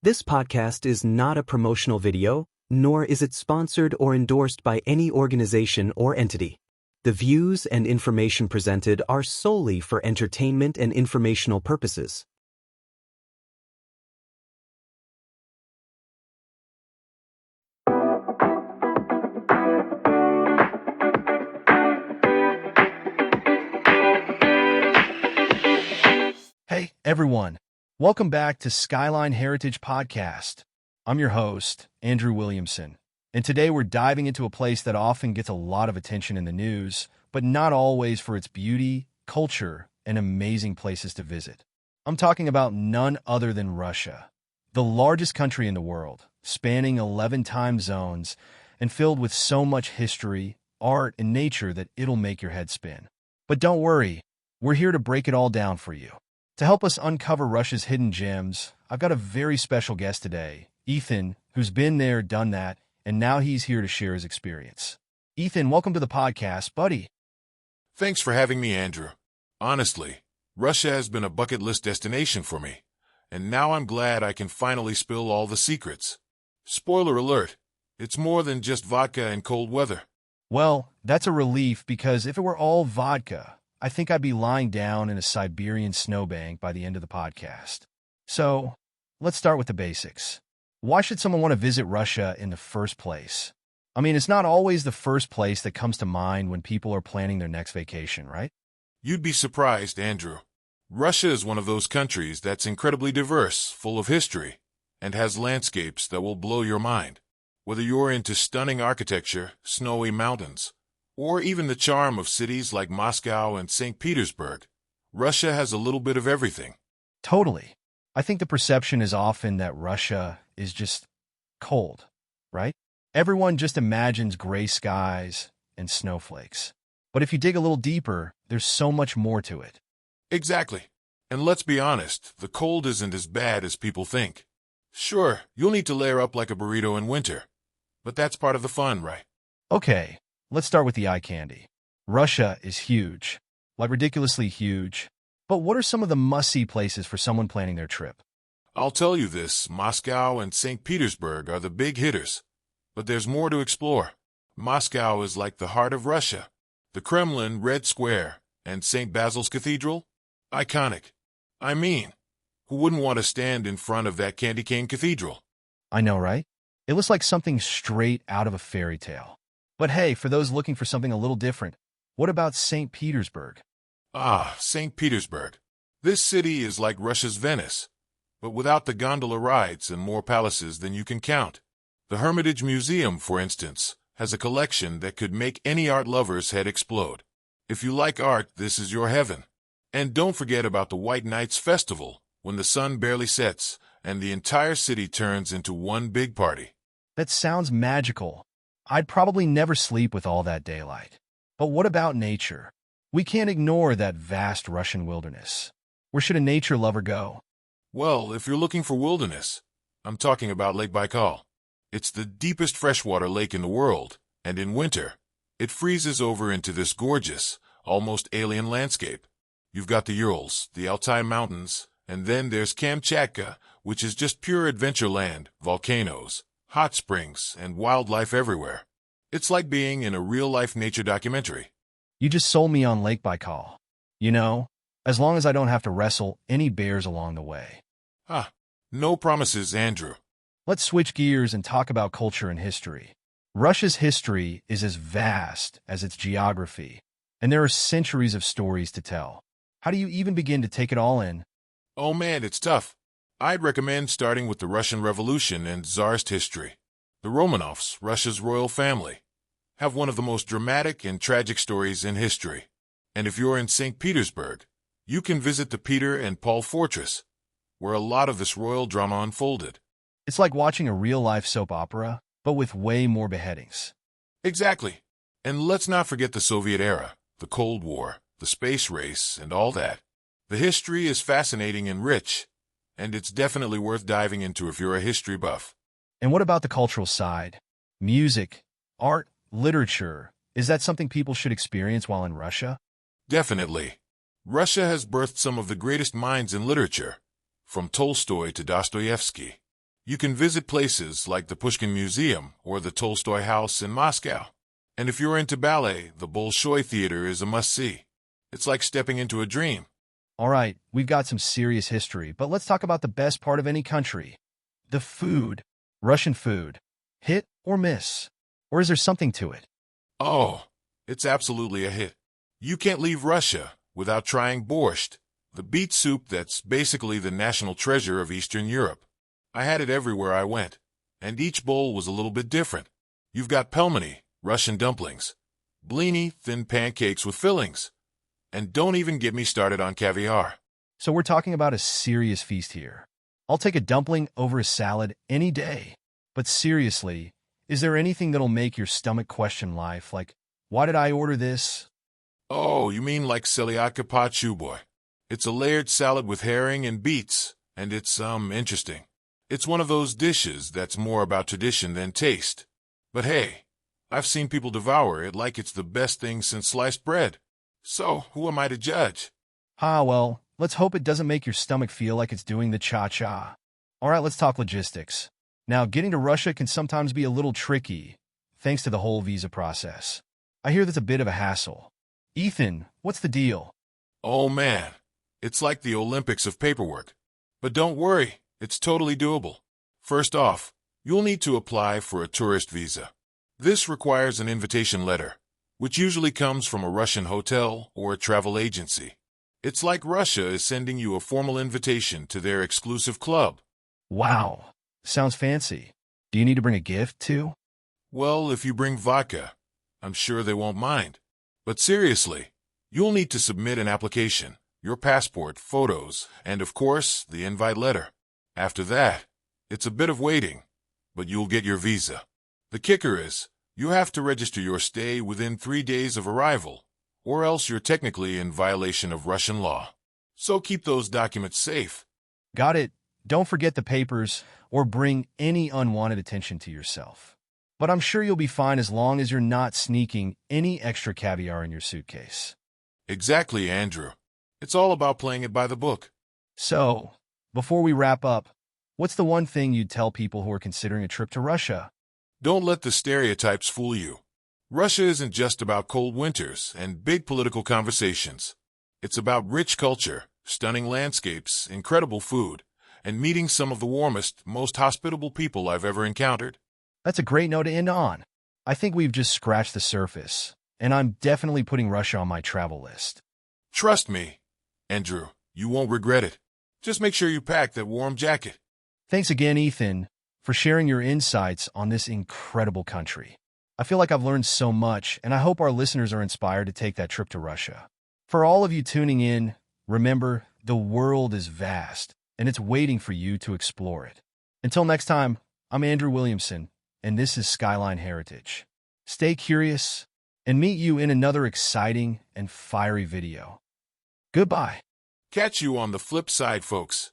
This podcast is not a promotional video, nor is it sponsored or endorsed by any organization or entity. The views and information presented are solely for entertainment and informational purposes. Hey, everyone. Welcome back to Skyline Heritage Podcast. I'm your host, Andrew Williamson, and today we're diving into a place that often gets a lot of attention in the news, but not always for its beauty, culture, and amazing places to visit. I'm talking about none other than Russia, the largest country in the world, spanning 11 time zones and filled with so much history, art, and nature that it'll make your head spin. But don't worry, we're here to break it all down for you. To help us uncover Russia's hidden gems, I've got a very special guest today, Ethan, who's been there, done that, and now he's here to share his experience. Ethan, welcome to the podcast, buddy. Thanks for having me, Andrew. Honestly, Russia has been a bucket list destination for me, and now I'm glad I can finally spill all the secrets. Spoiler alert, it's more than just vodka and cold weather. Well, that's a relief because if it were all vodka, I think I'd be lying down in a Siberian snowbank by the end of the podcast. So, let's start with the basics. Why should someone want to visit Russia in the first place? I mean, it's not always the first place that comes to mind when people are planning their next vacation, right? You'd be surprised, Andrew. Russia is one of those countries that's incredibly diverse, full of history, and has landscapes that will blow your mind. Whether you're into stunning architecture, snowy mountains, or even the charm of cities like Moscow and St. Petersburg, Russia has a little bit of everything. Totally. I think the perception is often that Russia is just cold, right? Everyone just imagines gray skies and snowflakes. But if you dig a little deeper, there's so much more to it. Exactly. And let's be honest, the cold isn't as bad as people think. Sure, you'll need to layer up like a burrito in winter, but that's part of the fun, right? Okay. Let's start with the eye candy. Russia is huge, like ridiculously huge. But what are some of the must-see places for someone planning their trip? I'll tell you this, Moscow and St. Petersburg are the big hitters. But there's more to explore. Moscow is like the heart of Russia. The Kremlin, Red Square, and St. Basil's Cathedral? Iconic. I mean, who wouldn't want to stand in front of that candy cane cathedral? I know, right? It looks like something straight out of a fairy tale. But hey, for those looking for something a little different, what about St. Petersburg? Ah, St. Petersburg. This city is like Russia's Venice, but without the gondola rides and more palaces than you can count. The Hermitage Museum, for instance, has a collection that could make any art lover's head explode. If you like art, this is your heaven. And don't forget about the White Nights Festival, when the sun barely sets and the entire city turns into one big party. That sounds magical. I'd probably never sleep with all that daylight. But what about nature? We can't ignore that vast Russian wilderness. Where should a nature lover go? Well, if you're looking for wilderness, I'm talking about Lake Baikal. It's the deepest freshwater lake in the world, and in winter, it freezes over into this gorgeous, almost alien landscape. You've got the Urals, the Altai Mountains, and then there's Kamchatka, which is just pure adventure land, volcanoes, hot springs, and wildlife everywhere. It's like being in a real-life nature documentary. You just sold me on Lake Baikal. You know, as long as I don't have to wrestle any bears along the way. No promises, Andrew. Let's switch gears and talk about culture and history. Russia's history is as vast as its geography, and there are centuries of stories to tell. How do you even begin to take it all in? Oh man, it's tough. I'd recommend starting with the Russian Revolution and Tsarist history. The Romanovs, Russia's royal family, have one of the most dramatic and tragic stories in history. And if you're in St. Petersburg, you can visit the Peter and Paul Fortress, where a lot of this royal drama unfolded. It's like watching a real-life soap opera, but with way more beheadings. Exactly. And let's not forget the Soviet era, the Cold War, the space race, and all that. The history is fascinating and rich, and it's definitely worth diving into if you're a history buff. And what about the cultural side? Music, art, literature. Is that something people should experience while in Russia? Definitely. Russia has birthed some of the greatest minds in literature, from Tolstoy to Dostoevsky. You can visit places like the Pushkin Museum or the Tolstoy House in Moscow. And if you're into ballet, the Bolshoi Theater is a must-see. It's like stepping into a dream. All right, we've got some serious history, but let's talk about the best part of any country. The food. Russian food. Hit or miss? Or is there something to it? Oh, it's absolutely a hit. You can't leave Russia without trying borscht, the beet soup that's basically the national treasure of Eastern Europe. I had it everywhere I went, and each bowl was a little bit different. You've got pelmeni, Russian dumplings, blini, thin pancakes with fillings, and don't even get me started on caviar. So we're talking about a serious feast here. I'll take a dumpling over a salad any day. But seriously, is there anything that'll make your stomach question life? Like, why did I order this? Oh, you mean like selyadka pot chuboy? It's a layered salad with herring and beets, and it's, interesting. It's one of those dishes that's more about tradition than taste. But hey, I've seen people devour it like it's the best thing since sliced bread. So, who am I to judge? Well, let's hope it doesn't make your stomach feel like it's doing the cha-cha. All right, let's talk logistics. Now, getting to Russia can sometimes be a little tricky, thanks to the whole visa process. I hear that's a bit of a hassle. Ethan, what's the deal? Oh man, it's like the Olympics of paperwork. But don't worry, it's totally doable. First off, you'll need to apply for a tourist visa. This requires an invitation letter, which usually comes from a Russian hotel or a travel agency. It's like Russia is sending you a formal invitation to their exclusive club. Wow, sounds fancy. Do you need to bring a gift, too? Well, if you bring vodka, I'm sure they won't mind. But seriously, you'll need to submit an application, your passport, photos, and of course, the invite letter. After that, it's a bit of waiting, but you'll get your visa. The kicker is, you have to register your stay within 3 days of arrival, or else you're technically in violation of Russian law. So keep those documents safe. Got it. Don't forget the papers or bring any unwanted attention to yourself. But I'm sure you'll be fine as long as you're not sneaking any extra caviar in your suitcase. Exactly, Andrew. It's all about playing it by the book. So, before we wrap up, what's the one thing you'd tell people who are considering a trip to Russia? Don't let the stereotypes fool you. Russia isn't just about cold winters and big political conversations. It's about rich culture, stunning landscapes, incredible food, and meeting some of the warmest, most hospitable people I've ever encountered. That's a great note to end on. I think we've just scratched the surface, and I'm definitely putting Russia on my travel list. Trust me, Andrew, you won't regret it. Just make sure you pack that warm jacket. Thanks again, Ethan, for sharing your insights on this incredible country. I feel like I've learned so much, and I hope our listeners are inspired to take that trip to Russia. For all of you tuning in, remember, the world is vast, and it's waiting for you to explore it. Until next time, I'm Andrew Williamson, and this is Skyline Heritage. Stay curious, and meet you in another exciting and fiery video. Goodbye. Catch you on the flip side, folks.